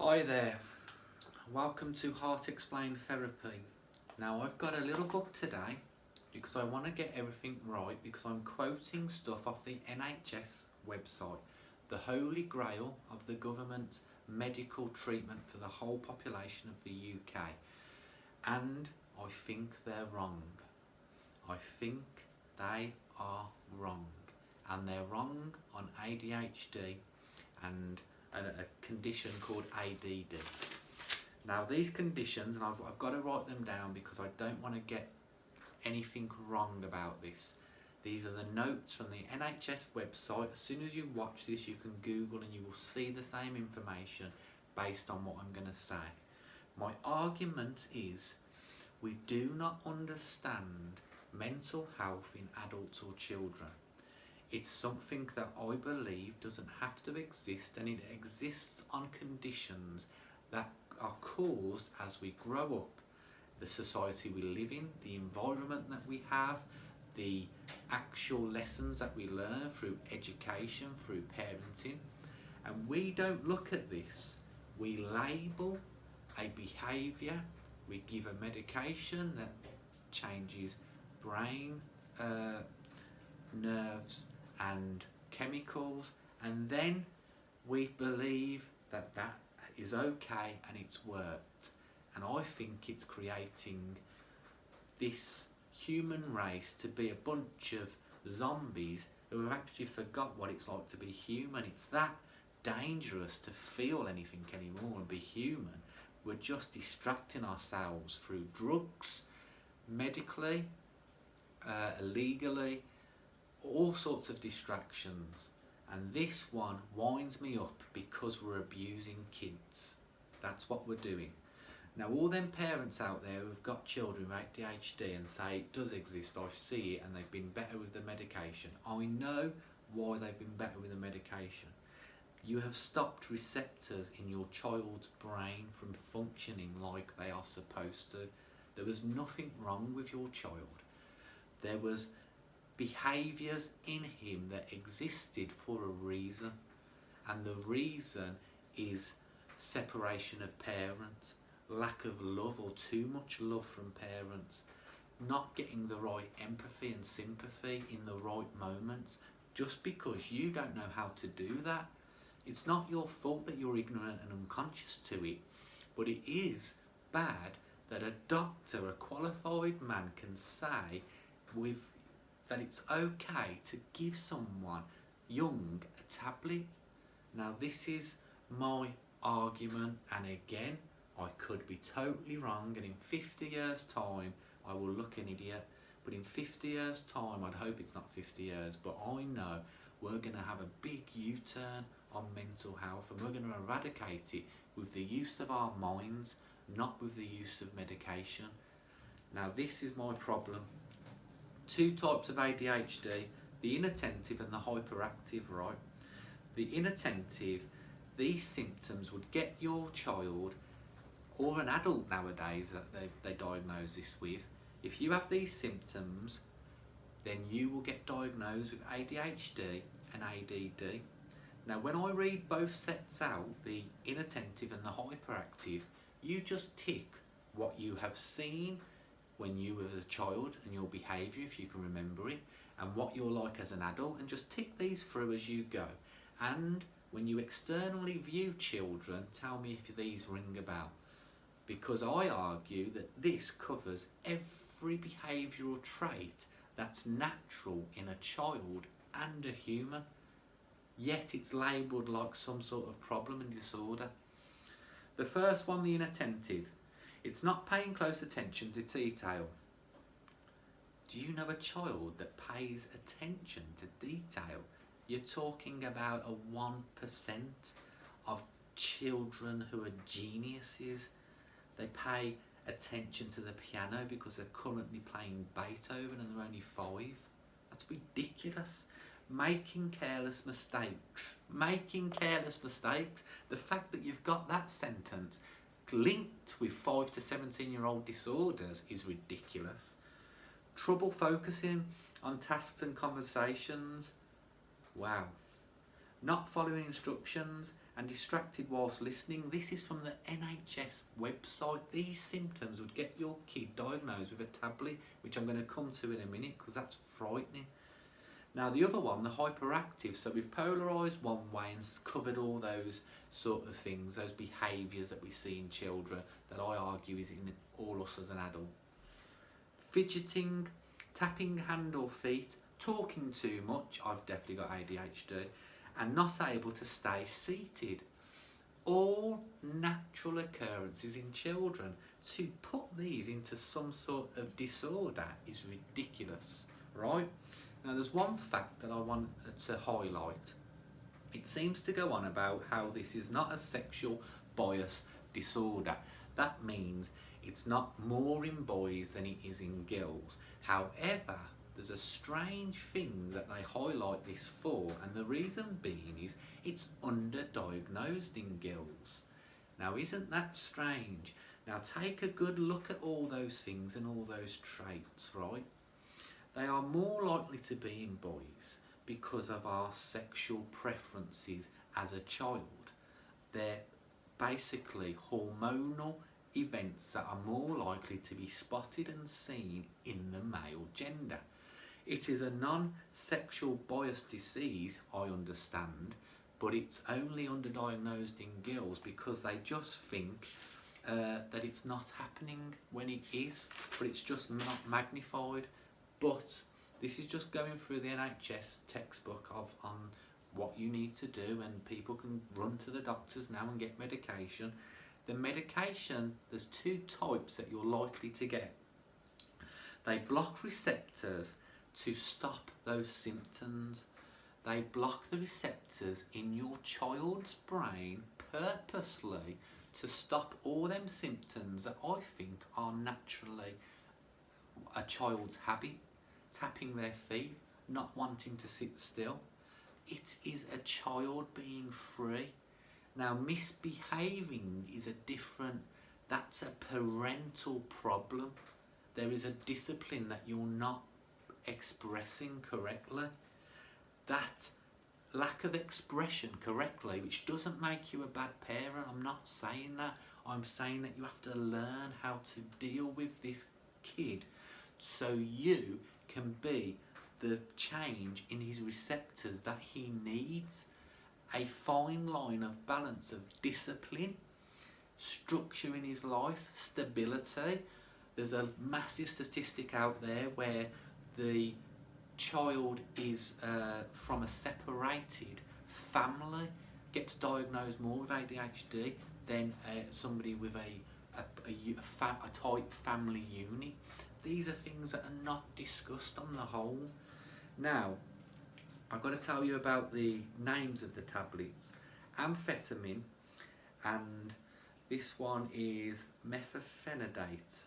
Hi there, welcome to Heart Explained Therapy. Now I've got a little book today because I want to get everything right because I'm quoting stuff off the NHS website, the holy grail of the government's medical treatment for the whole population of the UK, and I think they're wrong. I think they are wrong, and they're wrong on ADHD and a condition called ADD. Now these conditions, and I've got to write them down because I don't want to get anything wrong about this. These are the notes from the NHS website. As soon as you watch this, you can Google and you will see the same information based on what I'm going to say. My argument is we do not understand mental health in adults or children. It's something that I believe doesn't have to exist, and it exists on conditions that are caused as we grow up. The society we live in, the environment that we have, the actual lessons that we learn through education, through parenting. And we don't look at this. We label a behaviour, we give a medication that changes brain, nerves and chemicals, and then we believe that that is okay and it's worked. And I think it's creating this human race to be a bunch of zombies who have actually forgot what it's like to be human. It's that dangerous to feel anything anymore and be human. We're just distracting ourselves through drugs, medically, illegally, all sorts of distractions. And this one winds me up because we're abusing kids. That's what we're doing. Now all them parents out there who've got children with ADHD and say it does exist, I see it, and they've been better with the medication. I know why they've been better with the medication. You have stopped receptors in your child's brain from functioning like they are supposed to. There was nothing wrong with your child. There was behaviours in him that existed for a reason, and the reason is separation of parents, lack of love or too much love from parents, not getting the right empathy and sympathy in the right moments. Just because you don't know how to do that, it's not your fault that you're ignorant and unconscious to it, but it is bad that a doctor, a qualified man, can say with that it's okay to give someone young a tablet. Now this is my argument, and again, I could be totally wrong, and in 50 years time I will look an idiot, but in 50 years time, I'd hope it's not 50 years, but I know we're going to have a big U-turn on mental health, and we're going to eradicate it with the use of our minds, not with the use of medication. Now this is my problem. Two types of ADHD, the inattentive and the hyperactive, right? The inattentive, these symptoms would get your child, or an adult nowadays that they diagnose this with. If you have these symptoms, then you will get diagnosed with ADHD and ADD. Now when I read both sets out, the inattentive and the hyperactive, you just tick what you have seen when you were a child and your behaviour, if you can remember it, and what you're like as an adult, and just tick these through as you go. And when you externally view children, tell me if these ring a bell, because I argue that this covers every behavioural trait that's natural in a child and a human, yet it's labelled like some sort of problem and disorder. The first one, the inattentive. It's not paying close attention to detail. Do you know a child that pays attention to detail? You're talking about a 1% of children who are geniuses. They pay attention to the piano because they're currently playing Beethoven and they're only 5. That's ridiculous. Making careless mistakes. The fact that you've got that sentence linked with 5 to 17-year-old disorders is ridiculous. Trouble focusing on tasks and conversations. Wow. Not following instructions and distracted whilst listening. This is from the NHS website. These symptoms would get your kid diagnosed with a tablet, which I'm going to come to in a minute because that's frightening. Now the other one, the hyperactive, so we've polarised one way and covered all those sort of things, those behaviours that we see in children that I argue is in all us as an adult. Fidgeting, tapping hand or feet, talking too much, I've definitely got ADHD, and not able to stay seated. All natural occurrences in children. To put these into some sort of disorder is ridiculous, right? Now there's one fact that I want to highlight. It seems to go on about how this is not a sexual bias disorder. That means it's not more in boys than it is in girls. However, there's a strange thing that they highlight this for, and the reason being is it's underdiagnosed in girls. Now isn't that strange? Now take a good look at all those things and all those traits, right? They are more likely to be in boys because of our sexual preferences as a child. They're basically hormonal events that are more likely to be spotted and seen in the male gender. It is a non-sexual bias disease, I understand, but it's only underdiagnosed in girls because they just think that it's not happening when it is, but it's just not magnified. But this is just going through the NHS textbook on what you need to do, and people can run to the doctors now and get medication. The medication, there's two types that you're likely to get. They block receptors to stop those symptoms. They block the receptors in your child's brain purposely to stop all them symptoms that I think are naturally a child's habit. Tapping their feet, not wanting to sit still. It is a child being free. Now misbehaving is a different, that's a parental problem. There is a discipline that you're not expressing correctly. That lack of expression correctly, which doesn't make you a bad parent, I'm not saying that. I'm saying that you have to learn how to deal with this kid so you can be the change in his receptors that he needs. A fine line of balance of discipline, structure in his life, stability. There's a massive statistic out there where the child is from a separated family gets diagnosed more with ADHD than somebody with a tight family unit. These are things that are not discussed on the whole. Now, I've got to tell you about the names of the tablets. Amphetamine, and this one is methylphenidate.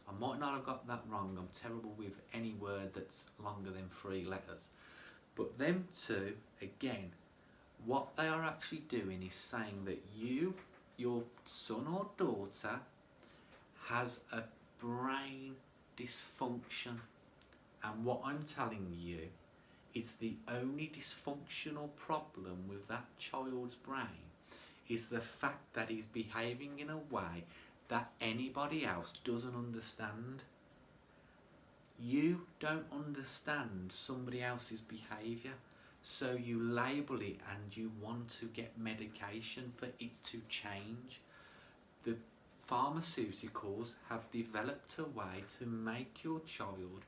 I might not have got that wrong. I'm terrible with any word that's longer than 3 letters. But them two, again, what they are actually doing is saying that your son or daughter, has a brain dysfunction, and what I'm telling you is the only dysfunctional problem with that child's brain is the fact that he's behaving in a way that anybody else doesn't understand. You don't understand somebody else's behaviour, so you label it and you want to get medication for it to change. The pharmaceuticals have developed a way to make your child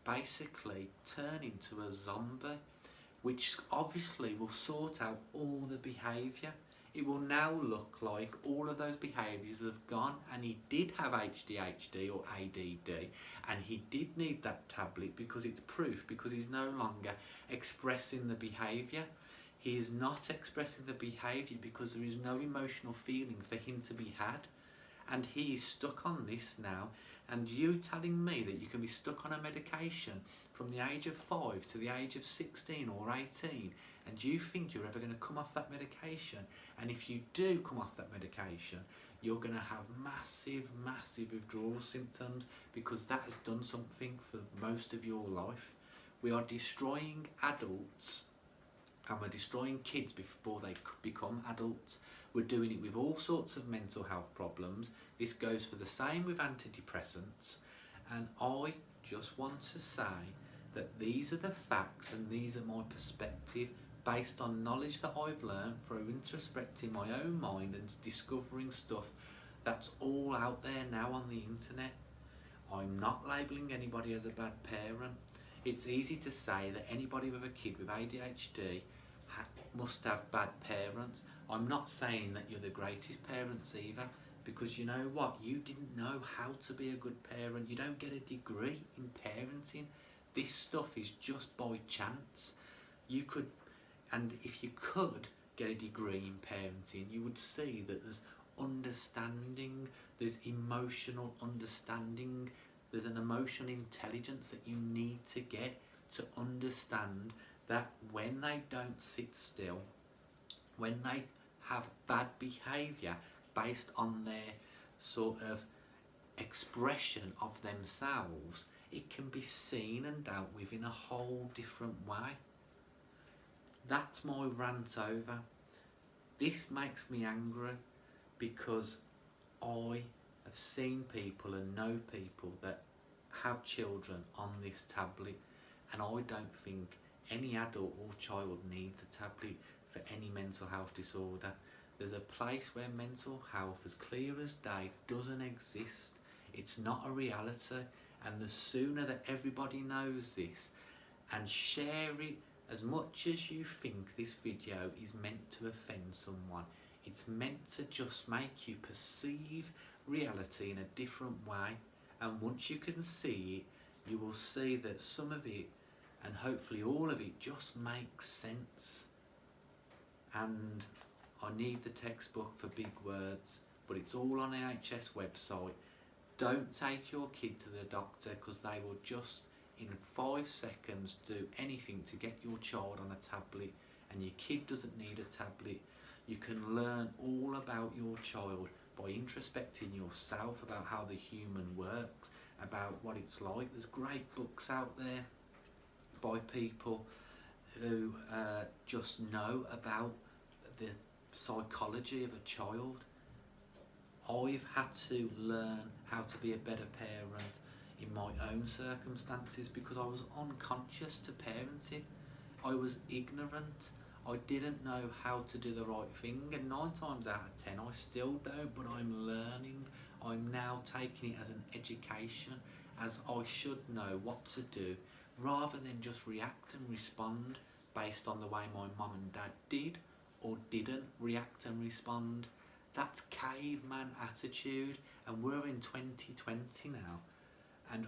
basically turn into a zombie, which obviously will sort out all the behaviour. It will now look like all of those behaviours have gone, and he did have ADHD or ADD, and he did need that tablet because it's proof, because he's no longer expressing the behaviour. He is not expressing the behaviour because there is no emotional feeling for him to be had, and he is stuck on this now. And you telling me that you can be stuck on a medication from the age of 5 to the age of 16 or 18, and you think you're ever going to come off that medication, and if you do come off that medication, you're going to have massive withdrawal symptoms, because that has done something for most of your life. We are destroying adults and we're destroying kids before they become adults. We're doing it with all sorts of mental health problems. This goes for the same with antidepressants. And I just want to say that these are the facts and these are my perspective based on knowledge that I've learned through introspecting my own mind and discovering stuff that's all out there now on the internet. I'm not labelling anybody as a bad parent. It's easy to say that anybody with a kid with ADHD must have bad parents. I'm not saying that you're the greatest parents either, because you know what? You didn't know how to be a good parent. You don't get a degree in parenting. This stuff is just by chance. You could, and if you could get a degree in parenting, you would see that there's understanding, there's emotional understanding, there's an emotional intelligence that you need to get to understand that when they don't sit still, when they have bad behaviour based on their sort of expression of themselves, it can be seen and dealt with in a whole different way. That's my rant over. This makes me angry because I have seen people and know people that have children on this tablet, and I don't think any adult or child needs a tablet for any mental health disorder. There's a place where mental health, as clear as day, doesn't exist. It's not a reality, and the sooner that everybody knows this and share it, as much as you think this video is meant to offend someone, it's meant to just make you perceive reality in a different way. And once you can see it, you will see that some of it, and hopefully all of it, just makes sense. And I need the textbook for big words, but it's all on the NHS website. Don't take your kid to the doctor, because they will just in 5 seconds do anything to get your child on a tablet, and your kid doesn't need a tablet. You can learn all about your child by introspecting yourself about how the human works, about what it's like. There's great books out there by people who just know about the psychology of a child. I've had to learn how to be a better parent in my own circumstances because I was unconscious to parenting. I was ignorant. I didn't know how to do the right thing, and 9 times out of 10 I still don't, but I'm learning. I'm now taking it as an education, as I should know what to do, rather than just react and respond based on the way my mum and dad did or didn't react and respond. That's caveman attitude, and we're in 2020 now, and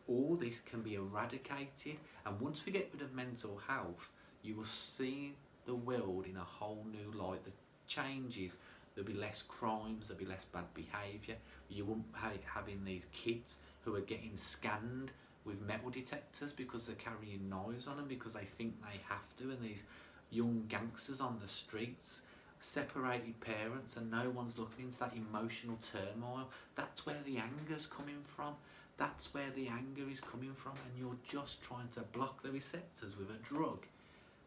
all this can be eradicated. And once we get rid of mental health, you will see the world in a whole new light. The changes, there'll be less crimes, there'll be less bad behaviour. You won't having these kids who are getting scanned with metal detectors because they're carrying knives on them because they think they have to, and these young gangsters on the streets, separated parents, and no one's looking into that emotional turmoil. That's where the anger's coming from. That's where the anger is coming from, and you're just trying to block the receptors with a drug,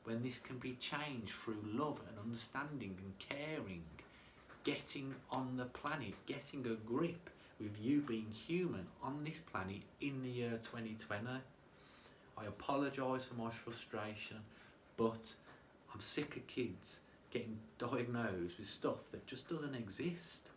when this can be changed through love and understanding and caring, getting on the planet, getting a grip with you being human on this planet in the year 2020. I apologise for my frustration, but I'm sick of kids getting diagnosed with stuff that just doesn't exist.